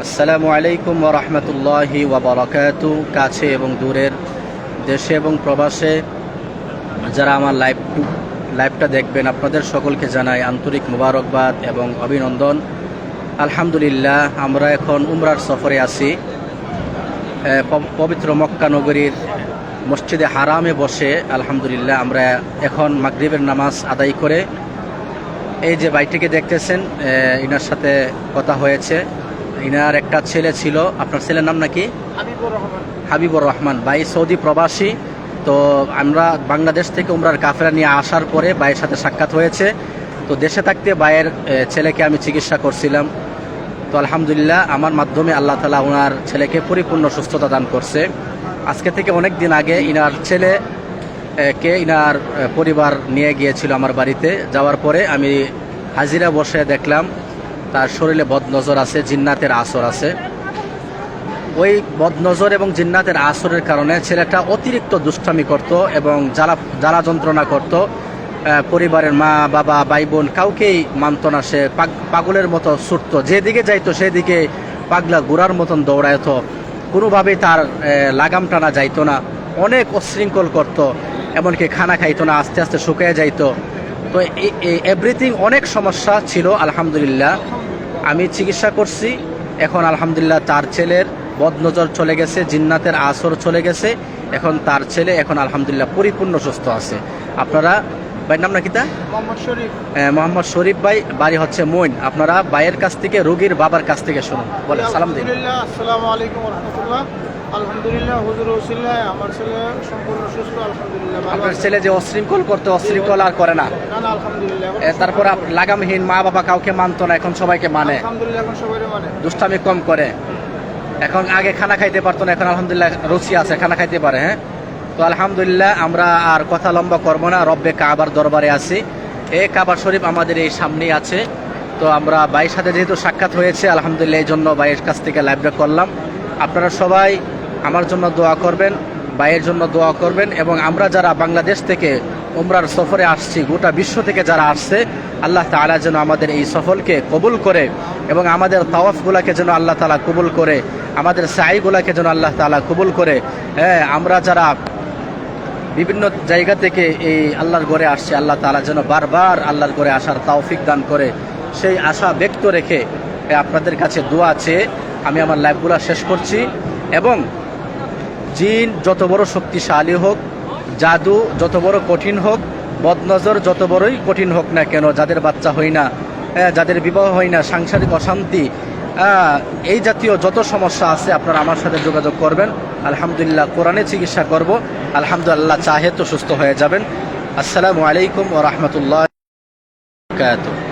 আসসালামু আলাইকুম ওয়া রাহমাতুল্লাহি ওয়া বারাকাতুহু। কাছে এবং দূরের, দেশে এবং প্রবাসে যারা আমার লাইভটা দেখবেন, আপনাদের সকলকে জানাই আন্তরিক মোবারকবাদ এবং অভিনন্দন। আলহামদুলিল্লাহ, আমরা এখন উমরার সফরে আছি। পবিত্র মক্কা নগরীর মসজিদে হারামে বসে আলহামদুলিল্লাহ আমরা এখন মাগরিবের নামাজ আদায় করে এই যে ভাইটিকে দেখতেছেন, ইনার সাথে কথা হয়েছে। ইনার একটা ছেলে ছিল। আপনার ছেলের নাম নাকি? হাবিবুর রহমান। ভাই সৌদি প্রবাসী। তো আমরা বাংলাদেশ থেকে উমরার কাফেলা নিয়ে আসার পরে ভাইয়ের সাথে সাক্ষাৎ হয়েছে। তো দেশে থাকতে ভাইয়ের ছেলেকে আমি চিকিৎসা করছিলাম। তো আলহামদুলিল্লাহ আমার মাধ্যমে আল্লাহ তাআলা ওনার ছেলেকে পরিপূর্ণ সুস্থতা দান করছে। আজকে থেকে অনেক দিন আগে ইনার ছেলে কে ইনার পরিবার নিয়ে গিয়েছিল আমার বাড়িতে। যাওয়ার পরে আমি হাজিরা বসে দেখলাম তার শরীরে বদনজর আছে, জিন্নাতের আসর আছে। ওই বদনজর এবং জিন্নাতের আসরের কারণে ছেলেটা অতিরিক্ত দুষ্টামি করত এবং জ্বালা যন্ত্রণা করত। পরিবারের মা বাবা ভাই বোন কাউকেই মানত না। সে পাগলের মতো ছুটতো, যেদিকে যাইতো সেদিকে পাগলা ঘোড়ার মতন দৌড়াইত। কোনোভাবেই তার লাগাম টানা যাইতো না। অনেক অশৃঙ্খল করত, এমনকি খানা খাইতো না, আস্তে আস্তে শুকিয়ে যাইতো। তো এভরিথিং অনেক সমস্যা ছিল। আলহামদুলিল্লাহ আমি চিকিৎসা করছি। এখন আলহামদুলিল্লাহ তার ছেলের বদনজর চলে গেছে, জিন্নাতের আসর চলে গেছে। এখন তার ছেলে এখন আলহামদুলিল্লাহ পরিপূর্ণ সুস্থ আছে। আপনারা ভাইয়ের নাম নাকি? তা মোহাম্মদ শরীফ ভাই, বাড়ি হচ্ছে মইন। আপনারা ভাইয়ের কাছ থেকে, রোগীর বাবার কাছ থেকে শুনুন। বলে সালাম দিন। আসসালামু আলাইকুম ওয়া রাহমাতুল্লাহ। আলহামদুলিল্লাহ, হুজুর ওসিলায় আমার ছেলে সম্পূর্ণ সুস্থ। আলহামদুলিল্লাহ। আপনার ছেলে যে অশৃঙ্খল করতে, অশৃঙ্খল আর করে না? না, আলহামদুলিল্লাহ। তারপর লাগামহীন, মা বাবা কাউকে মানতো না, এখন সবাইকে মানে। আলহামদুলিল্লাহ, এখন সবাই মানে। দুষ্টামি কম করে। এখন আগে খানা খাইতে পারতো না, এখন আলহামদুলিল্লাহ রুচি আছে, খানা খাইতে পারে। হ্যাঁ, তো আলহামদুলিল্লাহ আমরা আর কথা লম্বা করবো না, রব্বে কাবার দরবারে আছি। এই কাবা শরীফ আমাদের এই সামনেই আছে। তো আমরা ভাইয়ের সাথে যেহেতু সাক্ষাৎ হয়েছে, আলহামদুলিল্লাহ এই জন্য ভাইয়ের কাছ থেকে লাইভটা করলাম। আপনারা সবাই আমার জন্য দোয়া করবেন, ভাইয়ের জন্য দোয়া করবেন। এবং আমরা যারা বাংলাদেশ থেকে উমরার সফরে আসছি, গোটা বিশ্ব থেকে যারা আসছে, আল্লাহ তাআলা যেন আমাদের এই সফরকে কবুল করে এবং আমাদের তাওয়াফগুলোকে যেন আল্লাহ তাআলা কবুল করে, আমাদের সাইগুলোকে যেন আল্লাহ তাআলা কবুল করে। হ্যাঁ, আমরা যারা বিভিন্ন জায়গা থেকে এই আল্লাহর ঘরে আসছে, আল্লাহ তাআলা যেন বারবার আল্লাহর ঘরে আসার তৌফিক দান করে। সেই আশা ব্যক্ত রেখে আপনাদের কাছে দোয়া চেয়ে আমি আমার লাইভগুলো শেষ করছি। এবং জিন যত বড় শক্তিশালী হোক, জাদু যত বড় কঠিন হোক, বদনজর যত বড়ই কঠিন হোক না কেন, যাদের বাচ্চা হয় না, যাদের বিবাহ হয় না, সাংসারিক অশান্তি, এই জাতীয় যত সমস্যা আছে, আপনারা আমার সাথে যোগাযোগ করবেন। আলহামদুলিল্লাহ কোরআনে চিকিৎসা করব। আলহামদুলিল্লাহ চাহে তো সুস্থ হয়ে যাবেন। আসসালামু আলাইকুম ওয়া রাহমাতুল্লাহি ওয়া বারাকাতুহু।